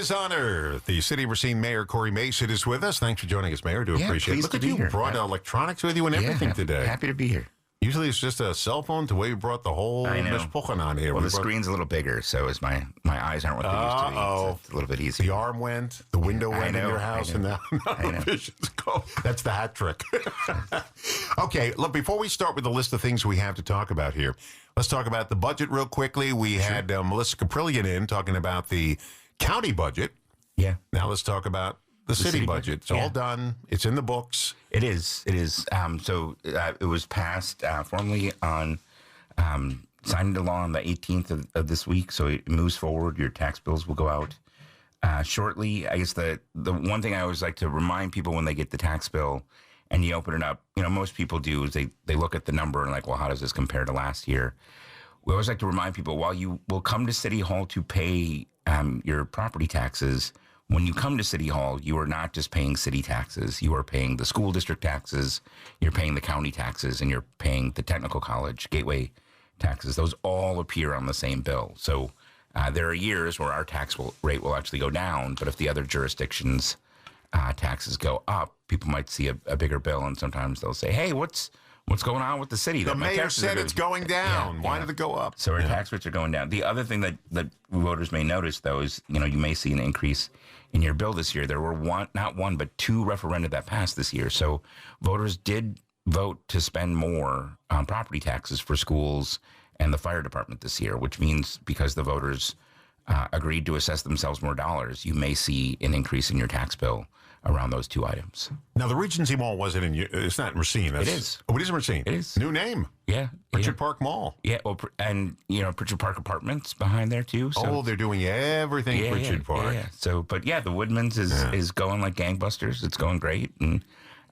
is on Earth. The City of Racine Mayor Cory Mason is with us. Thanks for joining us, Mayor. Do appreciate it. Look at you, brought electronics with you and everything today. Happy to be here. Usually it's just a cell phone. The way we brought the whole mishpuchin on here. Well, the screen's a little bigger, so is my eyes aren't what they used to be. So it's a little bit easier. The arm went, the window went in your house, and now the vision's go. That's the hat trick. Okay, look, before we start with the list of things we have to talk about here, let's talk about the budget real quickly. We had Melissa Caprillion in talking about the county budget. Yeah. Now let's talk about the city budget. It's all done. It's in the books. It is. It is. It was passed formally on, signed into law on the 18th of this week. So it moves forward. Your tax bills will go out shortly. I guess the one thing I always like to remind people when they get the tax bill and you open it up, most people do is they look at the number and like, well, how does this compare to last year? We always like to remind people, while you will come to City Hall to pay your property taxes, when you come to City Hall, you are not just paying city taxes. You are paying the school district taxes, you're paying the county taxes, and you're paying the technical college gateway taxes. Those all appear on the same bill. So there are years where our tax rate will actually go down, but if the other jurisdictions' taxes go up, people might see a bigger bill, and sometimes they'll say, hey, what's going on with the city? The mayor said it's going down. Why did it go up? So our tax rates are going down. The other thing that voters may notice, though, is you may see an increase in your bill this year. There were not one, but two referenda that passed this year. So voters did vote to spend more on property taxes for schools and the fire department this year, which means because the voters agreed to assess themselves more dollars, you may see an increase in your tax bill around those two items. Now, the Regency Mall wasn't it's not in Racine. It is. Oh, it is in Racine. It is. New name. Yeah. Pritchard Park Mall. Yeah, well, and, Pritchard Park Apartments behind there, too. So. They're doing everything Pritchard Park. Yeah. So, but yeah, the Woodman's is going like gangbusters. It's going great. And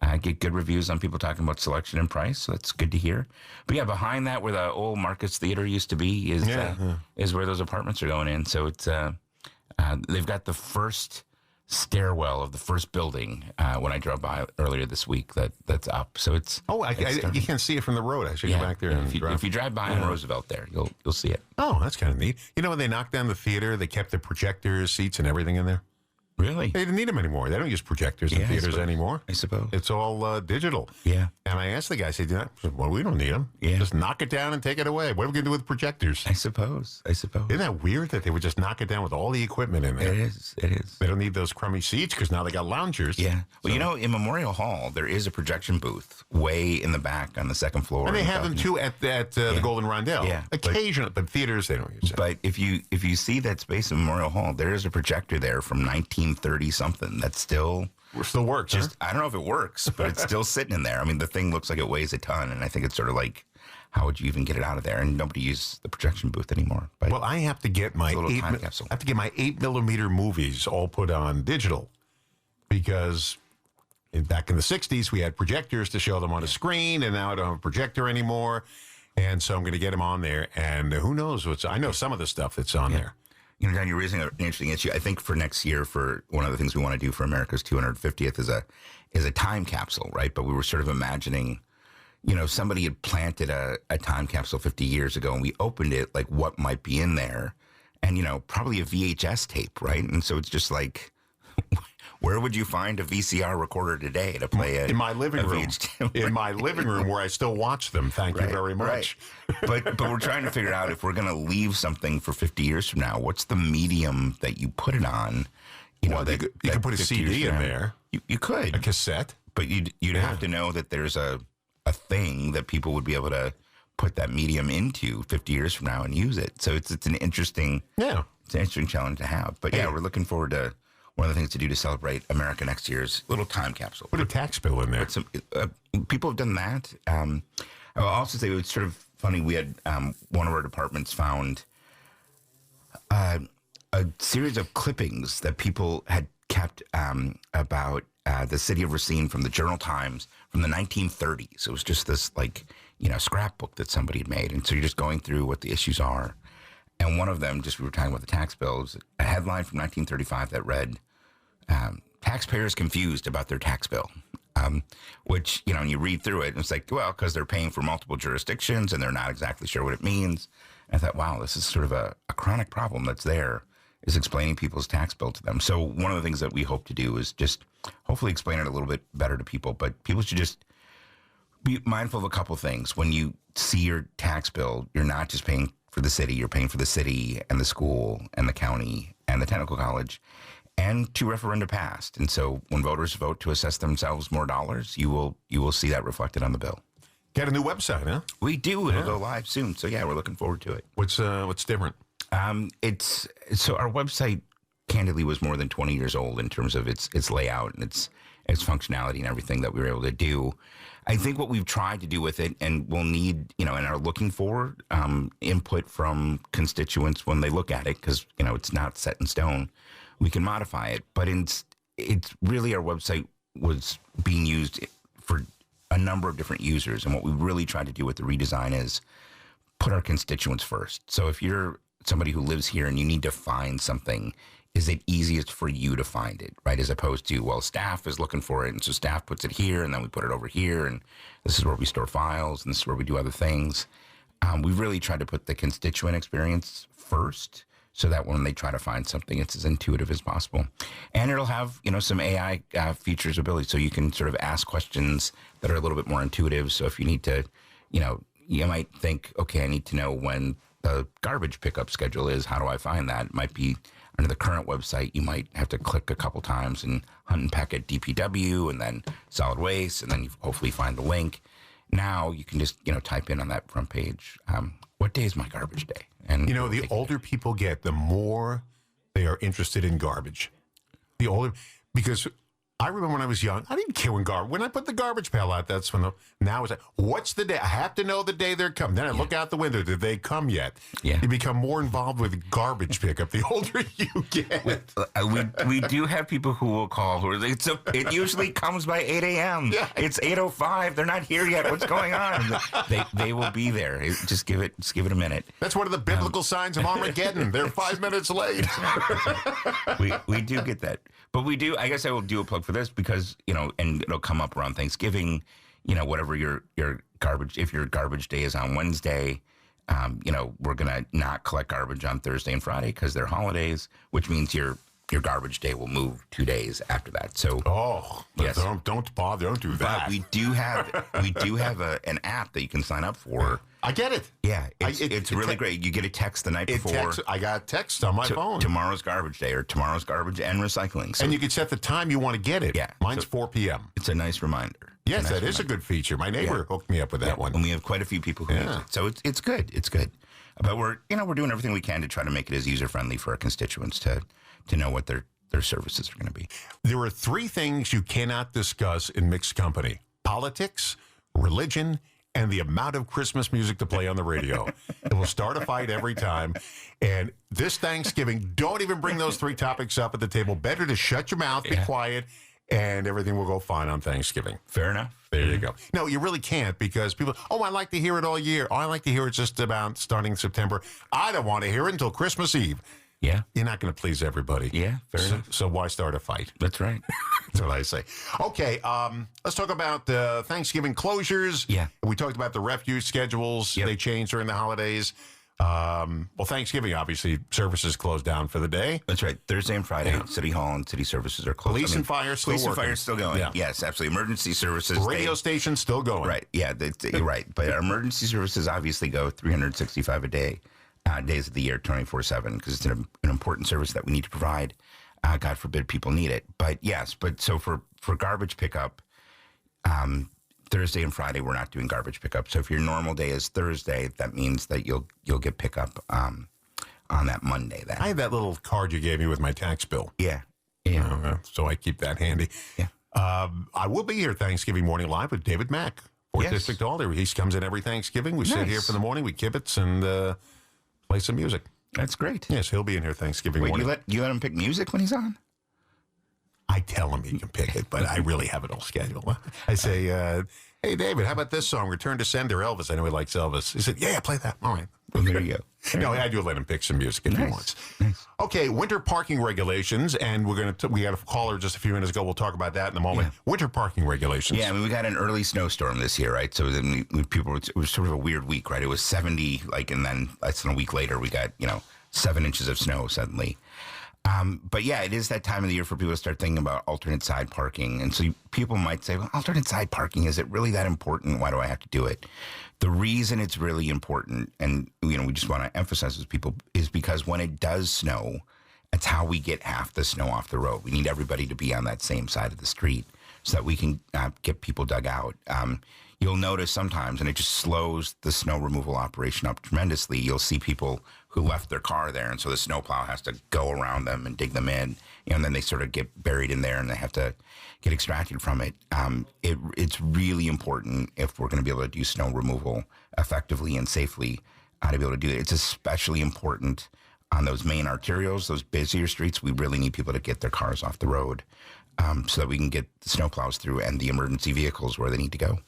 I get good reviews on people talking about selection and price, so that's good to hear. But yeah, behind that, where the old Marcus Theater used to be, is where those apartments are going in. So it's they've got the first stairwell of the first building when I drove by earlier this week that's up. So it's you can't see it from the road. I should go back there and if you drive by on Roosevelt there, you'll see it. Oh, that's kind of neat. When they knocked down the theater, they kept the projectors, seats, and everything in there. Really? They didn't need them anymore. They don't use projectors in theaters anymore. I suppose. It's all digital. Yeah. And I asked the guy, I said, well, we don't need them. Yeah. Just knock it down and take it away. What are we going to do with projectors? I suppose. Isn't that weird that they would just knock it down with all the equipment in there? It is. They don't need those crummy seats because now they got loungers. Yeah. Well, in Memorial Hall, there is a projection booth way in the back on the second floor. And they have them, too, at the Golden Rondell. Yeah. Occasionally, but theaters, they don't use it. But if you see that space in Memorial Hall, there is a projector there from 1930-something that's still works. I don't know if it works, but it's still sitting in there. I mean, the thing looks like it weighs a ton, and I think it's sort of like, how would you even get it out of there? And nobody uses the projection booth anymore. But I have to get my 8mm movies all put on digital because back in the 60s we had projectors to show them on a screen, and now I don't have a projector anymore, and so I'm going to get them on there. And who knows I know some of the stuff that's on there. John, you're raising an interesting issue. I think for next year, for one of the things we want to do for America's 250th is a time capsule, right? But we were sort of imagining, somebody had planted a time capsule 50 years ago, and we opened it, like what might be in there, and probably a VHS tape, right? And so it's just like, where would you find a VCR recorder today to play in my living room? In my living room, where I still watch them. Thank you very much. Right. But we're trying to figure out if we're going to leave something for 50 years from now. What's the medium that you put it on? You could put a CD in there. You could a cassette, but you'd have to know that there's a thing that people would be able to put that medium into 50 years from now and use it. So it's an interesting challenge to have. But we're looking forward to. One of the things to do to celebrate America next year's little time capsule. Put a tax bill in there. People have done that. I'll also say it's sort of funny. We had one of our departments found a series of clippings that people had kept about the city of Racine from the Journal Times from the 1930s. It was just this scrapbook that somebody had made. And so you're just going through what the issues are. And one of them, we were talking about the tax bills, a headline from 1935 that read, taxpayers confused about their tax bill, which, and you read through it, and it's like, well, because they're paying for multiple jurisdictions, and they're not exactly sure what it means. And I thought, wow, this is sort of a chronic problem that's there is explaining people's tax bill to them. So one of the things that we hope to do is just hopefully explain it a little bit better to people. But people should just be mindful of a couple things. When you see your tax bill, you're not just paying for the city. You're paying for the city and the school and the county and the technical college, and 2 referenda passed. And so when voters vote to assess themselves more dollars, you will see that reflected on the bill. Got a new website, huh? We do. It'll go live soon. So yeah, we're looking forward to it. What's different? It's so our website candidly was more than 20 years old in terms of its layout and its functionality and everything that we were able to do. I think what we've tried to do with it, and we'll need, and are looking for input from constituents when they look at it, because it's not set in stone. We can modify it, but it's really, our website was being used for a number of different users, and what we really tried to do with the redesign is put our constituents first. So if you're somebody who lives here and you need to find something, is it easiest for you to find it, right? As opposed to, well, staff is looking for it, and so staff puts it here, and then we put it over here, and this is where we store files, and this is where we do other things. We've really tried to put the constituent experience first, so that when they try to find something, it's as intuitive as possible. And it'll have, some AI features ability, so you can sort of ask questions that are a little bit more intuitive. So if you need to, you might think, okay, I need to know when the garbage pickup schedule is. How do I find that? It might be under the current website. You might have to click a couple times and hunt and peck at DPW and then solid waste, and then you hopefully find the link. Now you can just, type in on that front page, what day is my garbage day? And the older people get, the more they are interested in garbage. The older, because I remember when I was young, I didn't care when I put the garbage pail out, that's when now it's like, what's the day? I have to know the day they're coming. Then I look out the window, did they come yet? Yeah. You become more involved with garbage pickup the older you get. We do have people who will call, it usually comes by 8 a.m. Yeah. It's 8:05. They're not here yet. What's going on? They will be there. Just give it a minute. That's one of the biblical signs of Armageddon. They're 5 minutes late. we do get that. But we do, I guess I will do a plug for this because, and it'll come up around Thanksgiving, whatever your garbage, if your garbage day is on Wednesday, we're going to not collect garbage on Thursday and Friday because they're holidays, which means your garbage day will move 2 days after that. So, yes. Don't bother. Don't do that. But we do have an app that you can sign up for. I get it. Yeah, it's really great. You get a text the night before. I got a text on my phone. Tomorrow's garbage day or tomorrow's garbage and recycling. So, and you can set the time you want to get it. Yeah. Mine's 4 p.m. It's a nice reminder. Yes, that is a good feature. My neighbor hooked me up with that one. And we have quite a few people who use it. So it's good. It's good. But we're doing everything we can to try to make it as user-friendly for our constituents to know what their services are going to be. There are 3 things you cannot discuss in mixed company: politics, religion, and the amount of Christmas music to play on the radio. It will start a fight every time. And this Thanksgiving, don't even bring those 3 topics up at the table. Better to shut your mouth, be quiet, and everything will go fine on Thanksgiving. Fair enough. There you go. No, you really can't, because people, I like to hear it all year. I like to hear it just about starting September. I don't want to hear it until Christmas Eve. Yeah. You're not going to please everybody. Yeah, fair enough. So why start a fight? That's right. That's what I say. Okay, let's talk about Thanksgiving closures. Yeah. We talked about the refuse schedules. Yep. They changed during the holidays. Well, Thanksgiving, obviously, services closed down for the day. That's right. Thursday and Friday, City Hall and city services are closed. Police and fire still working. Police and fire still going. Yeah. Yes, absolutely. Emergency services. Radio stations still going. Right. Yeah, you're right. But our emergency services obviously go 365 a day, days of the year, 24/7, because it's an important service that we need to provide. God forbid people need it. But yes, so for garbage pickup, Thursday and Friday, we're not doing garbage pickup. So if your normal day is Thursday, that means that you'll get pickup on that Monday. I have that little card you gave me with my tax bill. Yeah. So I keep that handy. Yeah. I will be here Thanksgiving morning live with David Mack, 4th District Alder. He comes in every Thanksgiving. We sit here for the morning, we kibitz and play some music. That's great. Yes, he'll be in here Thanksgiving morning. You let him pick music when he's on? I tell him he can pick it, but I really have it all scheduled. I say, hey, David, how about this song, Return to Sender, Elvis? I know he likes Elvis. He said, yeah, play that. All right. Well, there you go. No, I do let him pick some music if he wants. Nice. Okay, winter parking regulations, and we had a caller just a few minutes ago. We'll talk about that in a moment. Yeah. Winter parking regulations. Yeah, I mean, we got an early snowstorm this year, right? So then it was sort of a weird week, right? It was 70, and then less than a week later, we got, 7 inches of snow suddenly. But yeah, it is that time of the year for people to start thinking about alternate side parking. And so people might say, well, alternate side parking, is it really that important? Why do I have to do it? The reason it's really important, and we just want to emphasize this, people, is because when it does snow, it's how we get half the snow off the road. We need everybody to be on that same side of the street so that we can get people dug out. You'll notice sometimes, and it just slows the snow removal operation up tremendously, you'll see people who left their car there, and so the snowplow has to go around them and dig them in, and then they sort of get buried in there and they have to get extracted from it. It's really important, if we're going to be able to do snow removal effectively and safely, to be able to do it. It's especially important on those main arterials, those busier streets. We really need people to get their cars off the road so that we can get the snowplows through and the emergency vehicles where they need to go.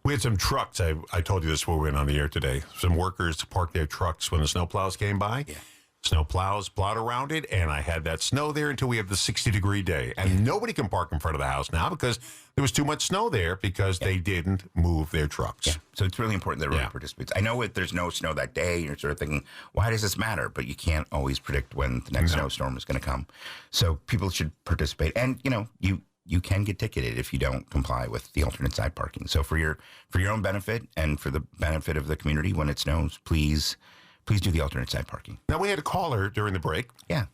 We had some trucks. I told you this when we went on the air today. Some workers parked their trucks when the snowplows came by. Yeah. Snowplows plowed around it, and I had that snow there until we have the 60-degree day. And nobody can park in front of the house now because there was too much snow there because they didn't move their trucks. Yeah. So it's really important that everyone participates. I know there's no snow that day. You're sort of thinking, why does this matter? But you can't always predict when the next snowstorm is going to come. So people should participate. And, you can get ticketed if you don't comply with the alternate side parking. So for your own benefit and for the benefit of the community, when it snows, please do the alternate side parking. Now, we had a caller during the break. Yeah.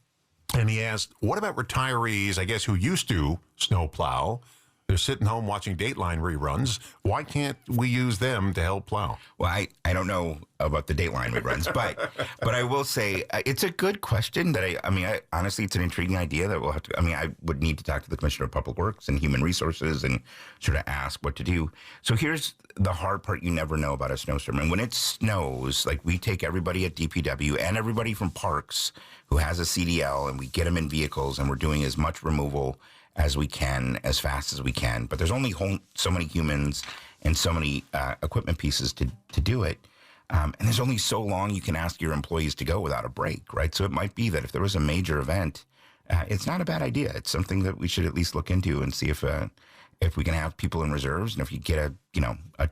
And he asked, what about retirees, I guess, who used to snowplow? They're sitting home watching Dateline reruns. Why can't we use them to help plow? Well, I don't know about the Dateline reruns, but I will say it's a good question that I honestly, it's an intriguing idea that we'll have to, I would need to talk to the Commissioner of Public Works and Human Resources and sort of ask what to do. So here's the hard part you never know about a snowstorm. And when it snows, like we take everybody at DPW and everybody from Parks who has a CDL and we get them in vehicles and we're doing as much removal as we can, as fast as we can. But there's only so many humans and so many equipment pieces to do it. And there's only so long you can ask your employees to go without a break, right? So it might be that if there was a major event, it's not a bad idea. It's something that we should at least look into and see if we can have people in reserves. And if you get a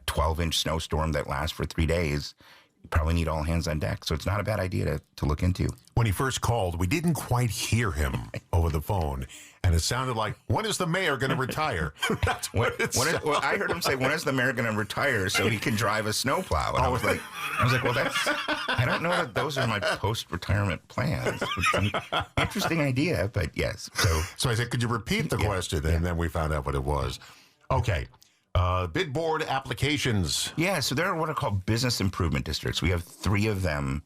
12-inch snowstorm that lasts for 3 days, you probably need all hands on deck. So it's not a bad idea to look into. When he first called, we didn't quite hear him over the phone. And it sounded like, when is the mayor going to retire? That's what it sounded well, I heard him say, when is the mayor going to retire so he can drive a snowplow? And I was like, well, I don't know that those are my post-retirement plans. It's an interesting idea, but yes. So I said, could you repeat the question? And then we found out what it was. Okay. Bid board applications. Yeah, so there are what are called business improvement districts. We have 3 of them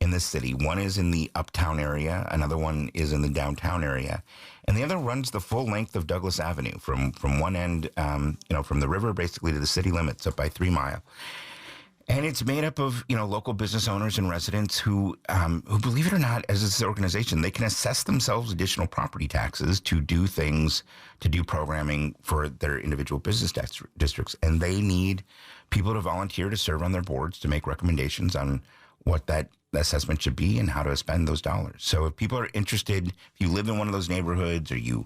in the city. One is in the uptown area, another one is in the downtown area, and the other runs the full length of Douglas Avenue from one end, from the river basically to the city limits up by 3 Mile. And it's made up of, local business owners and residents who believe it or not, as this organization, they can assess themselves additional property taxes to do things, to do programming for their individual business districts. And they need people to volunteer to serve on their boards to make recommendations on what that assessment should be and how to spend those dollars. So if people are interested, if you live in one of those neighborhoods or you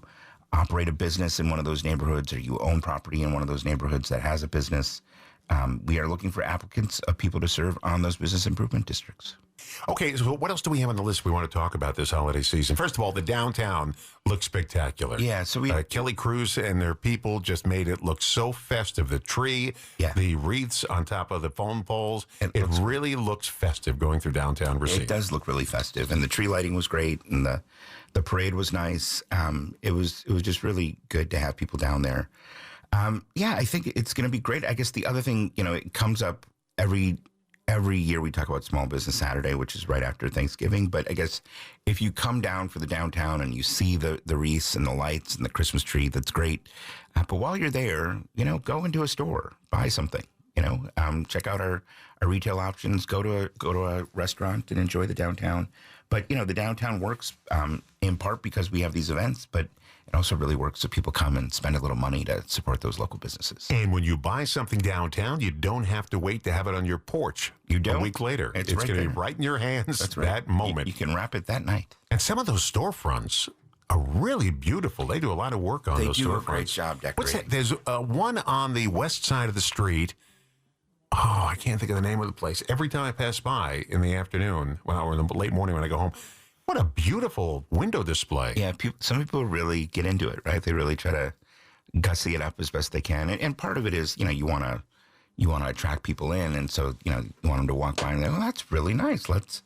operate a business in one of those neighborhoods or you own property in one of those neighborhoods that has a business, we are looking for applicants of people to serve on those business improvement districts. Okay, so what else do we have on the list we want to talk about this holiday season? First of all, the downtown looks spectacular. Yeah, so Kelly Cruz and their people just made it look so festive. The tree, the wreaths on top of the phone poles, it really looks festive going through downtown Racine. It does look really festive, and the tree lighting was great, and the parade was nice. It was just really good to have people down there. I think it's going to be great. I guess the other thing, it comes up every year we talk about Small Business Saturday, which is right after Thanksgiving. But I guess if you come down for the downtown and you see the wreaths and the lights and the Christmas tree, that's great. But while you're there, go into a store, buy something. Check out our retail options. Go to a restaurant and enjoy the downtown. But the downtown works in part because we have these events, but it also really works so people come and spend a little money to support those local businesses. And when you buy something downtown, you don't have to wait to have it on your porch. You don't. A week later. It's right going to be right in your hands. That's right. That moment. You can wrap it that night. And some of those storefronts are really beautiful. They do a lot of work on those storefronts. They do a great job decorating. What's that? There's one on the west side of the street. Oh, I can't think of the name of the place. Every time I pass by in the afternoon, or in the late morning when I go home, what a beautiful window display. Yeah, some people really get into it, right? They really try to gussy it up as best they can, and part of it is, you want to attract people in, and so you want them to walk by and go, "Oh, that's really nice. Let's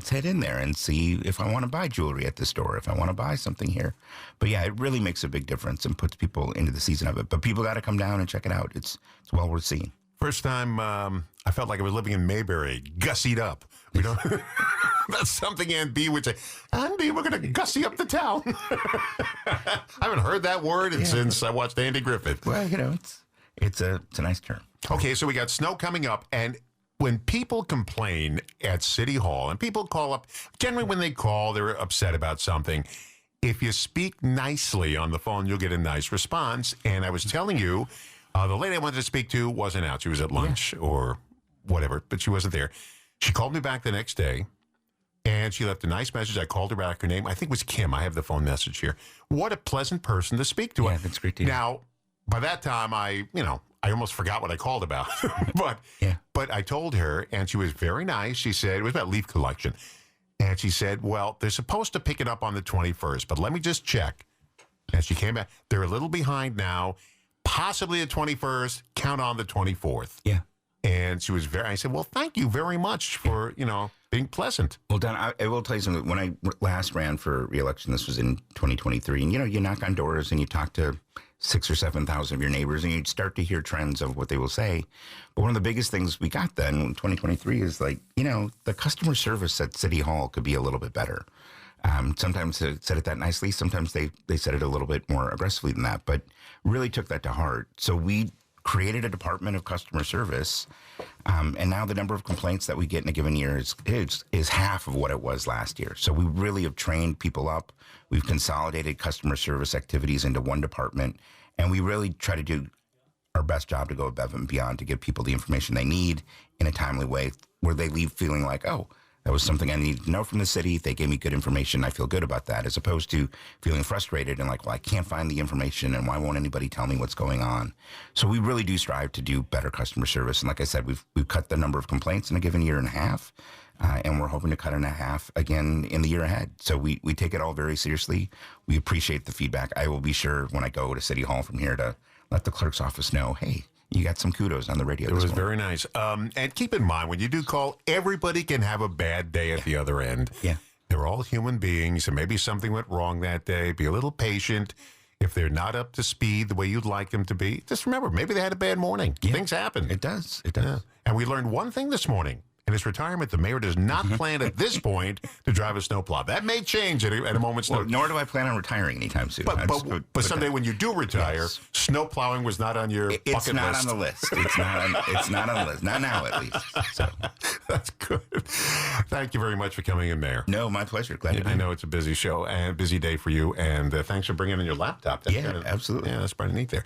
head in there and see if I want to buy jewelry at the store, if I want to buy something here." But yeah, it really makes a big difference and puts people into the season of it. But people got to come down and check it out. It's well worth seeing. First time I felt like I was living in Mayberry, gussied up. We don't. That's something Aunt B would say. Andy, we're going to gussy up the town. I haven't heard that word since I watched Andy Griffith. Well, it's a nice term. Okay, so we got snow coming up, and when people complain at City Hall, and people call up, generally when they call, they're upset about something. If you speak nicely on the phone, you'll get a nice response. And I was telling you, the lady I wanted to speak to wasn't out. She was at lunch or whatever, but she wasn't there. She called me back the next day, and she left a nice message. I called her back. Her name, I think, was Kim. I have the phone message here. What a pleasant person to speak to. Yeah, that's great to hear. Now, by that time, I almost forgot what I called about. But I told her, and she was very nice. She said, it was about leaf collection. And she said, well, they're supposed to pick it up on the 21st, but let me just check. And she came back. They're a little behind now. Possibly the 21st. Count on the 24th. Yeah. And she was I said, well, thank you very much for, being pleasant. Well, Don, I will tell you something. When I last ran for re-election, this was in 2023, and, you knock on doors and you talk to 6,000 or 7,000 of your neighbors, and you'd start to hear trends of what they will say. But one of the biggest things we got then in 2023 is the customer service at City Hall could be a little bit better. Sometimes they said it that nicely. Sometimes they said it a little bit more aggressively than that, but really took that to heart. So we created a department of customer service, and now the number of complaints that we get in a given year is half of what it was last year. So we really have trained people up. We've consolidated customer service activities into one department, and we really try to do our best job to go above and beyond to give people the information they need in a timely way where they leave feeling like, oh, that was something I needed to know from the city. They gave me good information. I feel good about that, as opposed to feeling frustrated and like, well, I can't find the information, and why won't anybody tell me what's going on? So we really do strive to do better customer service. And like I said, we've cut the number of complaints in a given year in half, and we're hoping to cut it in half again in the year ahead. So we take it all very seriously. We appreciate the feedback. I will be sure when I go to City Hall from here to let the clerk's office know, hey, you got some kudos on the radio. It was very nice. And keep in mind, when you do call, everybody can have a bad day at the other end. Yeah. They're all human beings, and maybe something went wrong that day. Be a little patient. If they're not up to speed the way you'd like them to be, just remember, maybe they had a bad morning. Yeah. Things happen. It does. Yeah. And we learned one thing this morning. In his retirement, the mayor does not plan at this point to drive a snowplow. That may change at a moment's notice. Nor do I plan on retiring anytime soon. But someday when you do retire, snowplowing was not on your bucket list. It's not on the list. It's not on the list. Not now, at least. So that's good. Thank you very much for coming in, Mayor. No, my pleasure. Glad to be. I know it's a busy show and a busy day for you, and thanks for bringing in your laptop. Absolutely. Yeah, that's pretty neat there.